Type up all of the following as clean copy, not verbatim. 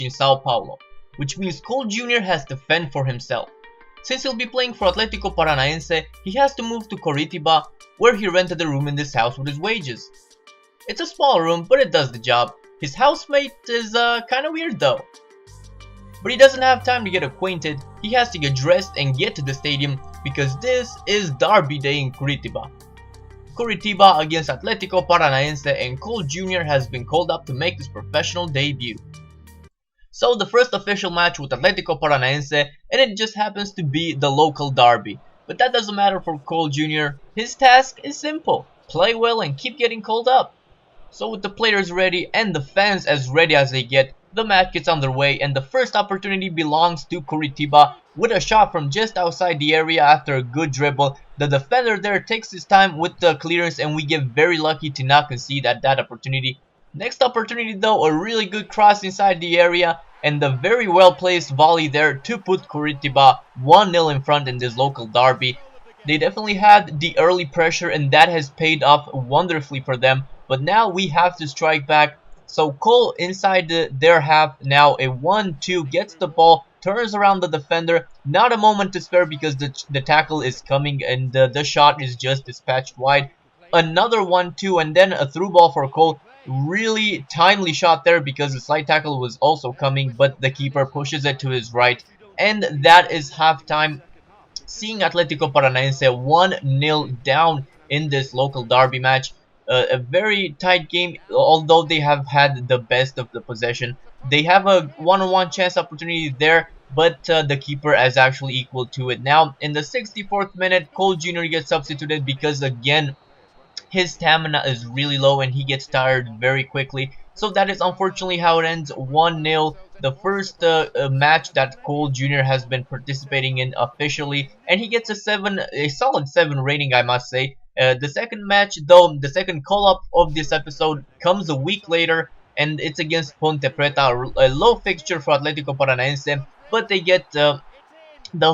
in Sao Paulo, which means Cole Jr. has to fend for himself. Since he'll be playing for Atlético Paranaense, he has to move to Coritiba, where he rented a room in this house with his wages. It's a small room, but it does the job. His housemate is kinda weird though. But he doesn't have time to get acquainted, he has to get dressed and get to the stadium because this is Derby Day in Curitiba. Curitiba against Atlético Paranaense, and Cole Jr. has been called up to make his professional debut. So the first official match with Atlético Paranaense, and it just happens to be the local derby. But that doesn't matter for Cole Jr. His task is simple: play well and keep getting called up. So with the players ready and the fans as ready as they get, the match gets underway, and the first opportunity belongs to Curitiba with a shot from just outside the area after a good dribble. The defender there takes his time with the clearance, and we get very lucky to not concede at that opportunity. Next opportunity though, a really good cross inside the area, and the very well placed volley there to put Curitiba 1-0 in front in this local derby. They definitely had the early pressure, and that has paid off wonderfully for them. But now we have to strike back. So Cole inside their half, now a 1-2, gets the ball, turns around the defender, not a moment to spare because the tackle is coming, and the shot is just dispatched wide. Another 1-2, and then a through ball for Cole. Really timely shot there because the slide tackle was also coming, but the keeper pushes it to his right, and that is halftime, seeing Atlético Paranaense 1-0 down in this local derby match. A very tight game, although they have had the best of the possession. They have a one-on-one chance opportunity there, but the keeper is actually equal to it. Now, in the 64th minute, Cole Jr. gets substituted because, again, his stamina is really low and he gets tired very quickly. So that is unfortunately how it ends, 1-0. The first match that Cole Jr. has been participating in officially, and he gets a solid 7 rating, I must say. The second match, though, the second call-up of this episode comes a week later, and it's against Ponte Preta, a low fixture for Atlético Paranaense, but they get the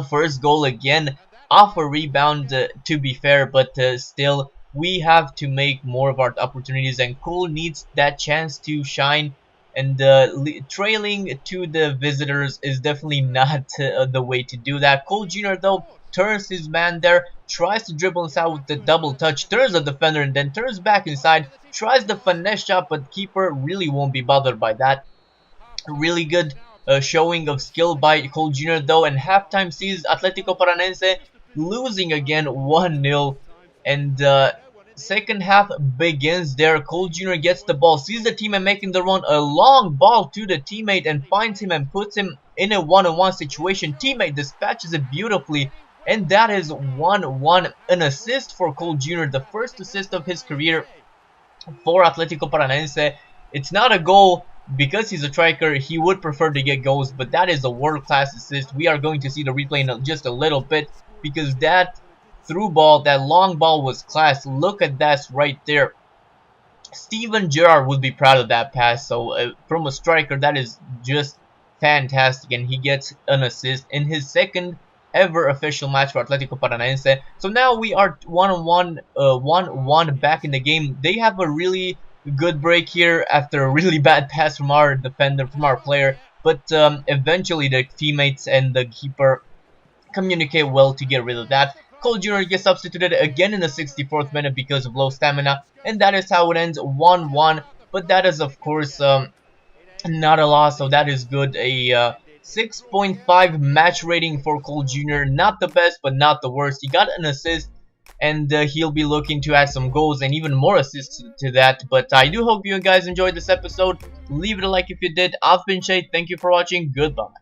first goal again off a rebound, to be fair, but still, we have to make more of our opportunities, and Cole needs that chance to shine, and trailing to the visitors is definitely not the way to do that. Cole Jr. though turns his man there, tries to dribble inside with the double touch, turns the defender and then turns back inside, tries the finesse shot, but keeper really won't be bothered by that. Really good showing of skill by Cole Jr. though, and halftime sees Atlético Paranaense losing again 1-0, and second half begins there. Cole Jr. gets the ball, sees the teammate making the run, a long ball to the teammate, and finds him and puts him in a one-on-one situation. Teammate dispatches it beautifully, and that is 1-1. An assist for Cole Jr., the first assist of his career for Atlético Paranaense. It's not a goal because he's a striker. He would prefer to get goals, but that is a world-class assist. We are going to see the replay in just a little bit because that through ball, that long ball was class. Look at that right there. Steven Gerrard would be proud of that pass. So from a striker, that is just fantastic, and he gets an assist in his second ever official match for Atlético Paranaense. So now we are 1-1 back in the game. They have a really good break here after a really bad pass from our defender, from our player, but eventually the teammates and the keeper communicate well to get rid of that. Cole Jr. gets substituted again in the 64th minute because of low stamina, and that is how it ends, 1-1. But that is, of course, not a loss, so that is good. A 6.5 match rating for Cole Jr. Not the best, but not the worst. He got an assist, and he'll be looking to add some goals and even more assists to that. But I do hope you guys enjoyed this episode. Leave it a like if you did. I've been Shay. Thank you for watching. Goodbye.